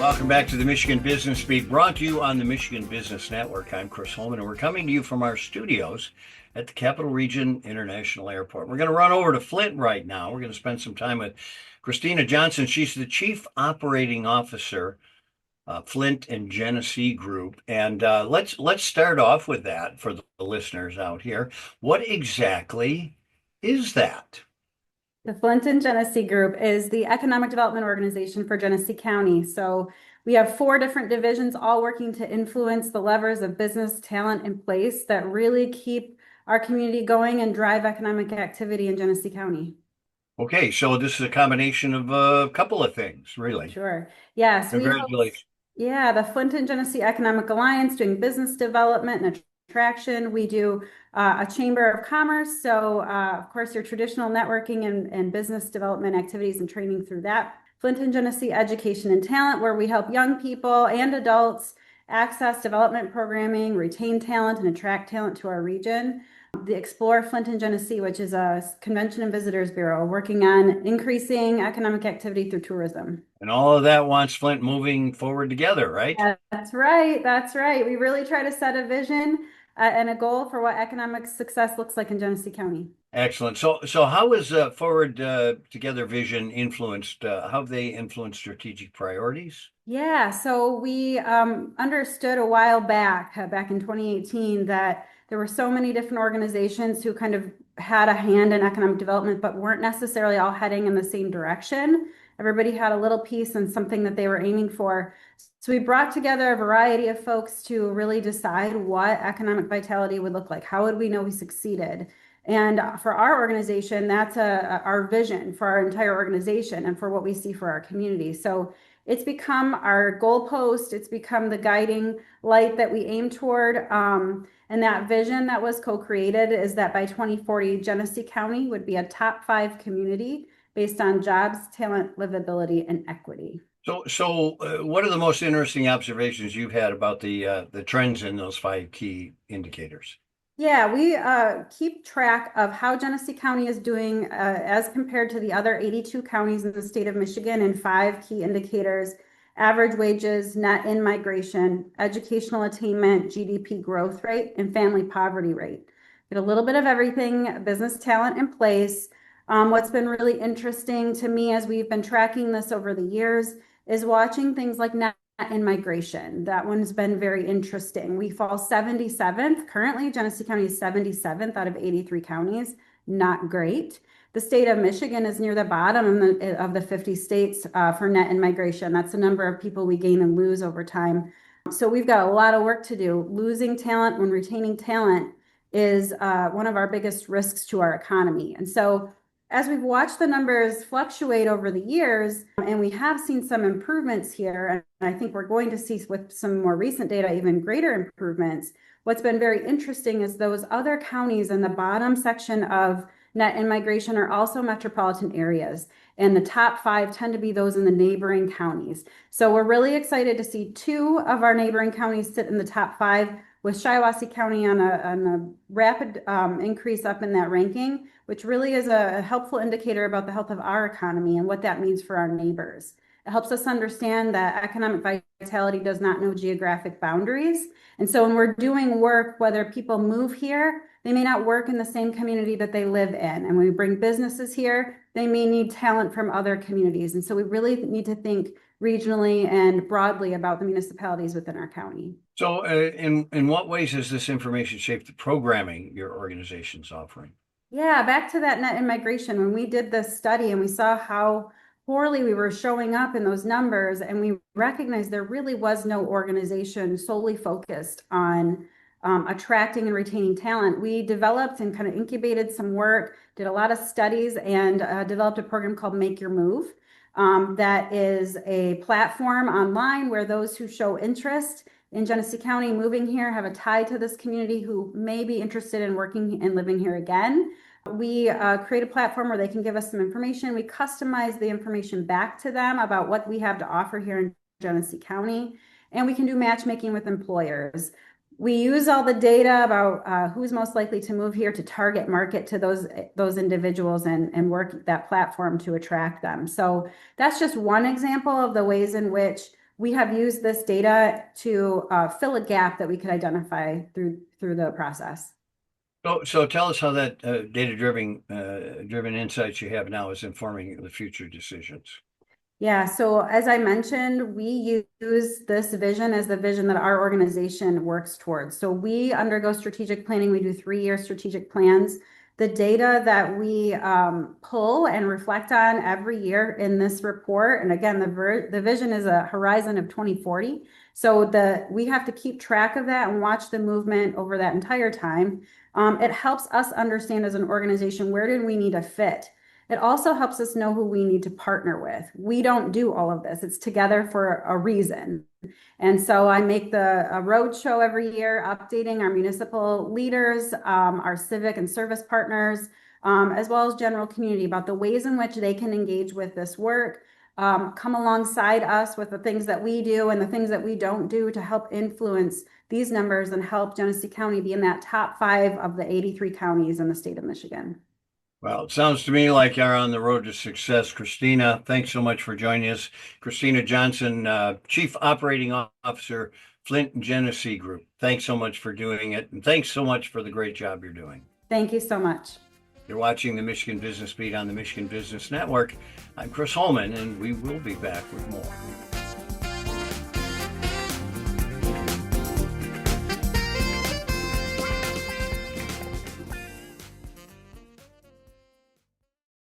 Welcome back to the Michigan Business Beat, brought to you on the Michigan Business Network. I'm Chris Holman, and we're coming to you from our studios at the Capital Region International Airport. We're going to run over to Flint right now. We're going to spend some time with Kristina Johnston. She's the Chief Operating Officer, Flint and Genesee Group. And let's start off with that for the listeners out here. What exactly is that? The Flint and Genesee Group is the economic development organization for Genesee County. So we have 4 different divisions all working to influence the levers of business talent in place that really keep our community going and drive economic activity in Genesee County. Okay, so this is a combination of a couple of things, really. Sure. Yes, Congratulations. the Flint and Genesee Economic Alliance doing business development and attraction. We do a Chamber of Commerce. So, of course, your traditional networking and business development activities and training through that. Flint and Genesee Education and Talent, where we help young people and adults access development programming, retain talent, and attract talent to our region. The Explore Flint and Genesee, which is a convention and visitors bureau working on increasing economic activity through tourism. And all of that wants Flint moving forward together, right? That's right. That's right. We really try to set a vision and a goal for what economic success looks like in Genesee County. Excellent. So how is Forward Together Vision influenced? How have they influenced strategic priorities? Yeah, so we understood a while back, back in 2018, that there were so many different organizations who kind of had a hand in economic development, but weren't necessarily all heading in the same direction. Everybody had a little piece and something that they were aiming for. So we brought together a variety of folks to really decide what economic vitality would look like. How would we know we succeeded? And for our organization, that's our vision for our entire organization and for what we see for our community. So it's become our goalpost. It's become the guiding light that we aim toward. And that vision that was co-created is that by 2040, Genesee County would be a top 5 community based on jobs, talent, livability, and equity. So what are the most interesting observations you've had about the trends in those 5 key indicators? Yeah, we keep track of how Genesee County is doing as compared to the other 82 counties in the state of Michigan in 5 key indicators: average wages, net in-migration, educational attainment, GDP growth rate, and family poverty rate. Get a little bit of everything, business talent in place. What's been really interesting to me as we've been tracking this over the years is watching things like net in migration. That one's been very interesting. We fall 77th. Currently, Genesee County is 77th out of 83 counties. Not great. The state of Michigan is near the bottom of the 50 states for net in migration. That's the number of people we gain and lose over time. So we've got a lot of work to do. Losing talent when retaining talent is one of our biggest risks to our economy. And so as we've watched the numbers fluctuate over the years, and we have seen some improvements here, and I think we're going to see with some more recent data even greater improvements, what's been very interesting is those other counties in the bottom section of net in migration are also metropolitan areas, and the top 5 tend to be those in the neighboring counties. So we're really excited to see 2 of our neighboring counties sit in the top 5, with Shiawassee County on a rapid increase up in that ranking, which really is a helpful indicator about the health of our economy and what that means for our neighbors. It helps us understand that economic vitality does not know geographic boundaries. And so when we're doing work, whether people move here, they may not work in the same community that they live in. And when we bring businesses here, they may need talent from other communities. And so we really need to think regionally and broadly about the municipalities within our county. So in what ways has this information shaped the programming your organization's offering? Yeah, back to that net in migration. When we did this study and we saw how poorly we were showing up in those numbers, and we recognized there really was no organization solely focused on attracting and retaining talent, we developed and kind of incubated some work, did a lot of studies, and developed a program called Make Your Move. That is a platform online where those who show interest in Genesee County moving here have a tie to this community who may be interested in working and living here again. We create a platform where they can give us some information. We customize the information back to them about what we have to offer here in Genesee County, and we can do matchmaking with employers. We use all the data about who's most likely to move here to target market to those individuals and work that platform to attract them. So that's just one example of the ways in which we have used this data to fill a gap that we could identify through the process. So tell us how that data-driven driven insights you have now is informing the future decisions. Yeah, so as I mentioned, we use this vision as the vision that our organization works towards. So we undergo strategic planning. We do 3-year strategic plans. The data that we pull and reflect on every year in this report, and again, the vision is a horizon of 2040. So we have to keep track of that and watch the movement over that entire time. It helps us understand as an organization, where did we need to fit? It also helps us know who we need to partner with. We don't do all of this. It's together for a reason. And so I make a road show every year, updating our municipal leaders, our civic and service partners, as well as general community about the ways in which they can engage with this work, come alongside us with the things that we do and the things that we don't do to help influence these numbers and help Genesee County be in that top 5 of the 83 counties in the state of Michigan. Well, it sounds to me like you're on the road to success. Kristina, thanks so much for joining us. Kristina Johnston, Chief Operating Officer, Flint Genesee Group. Thanks so much for doing it. And thanks so much for the great job you're doing. Thank you so much. You're watching the Michigan Business Beat on the Michigan Business Network. I'm Chris Holman, and we will be back with more.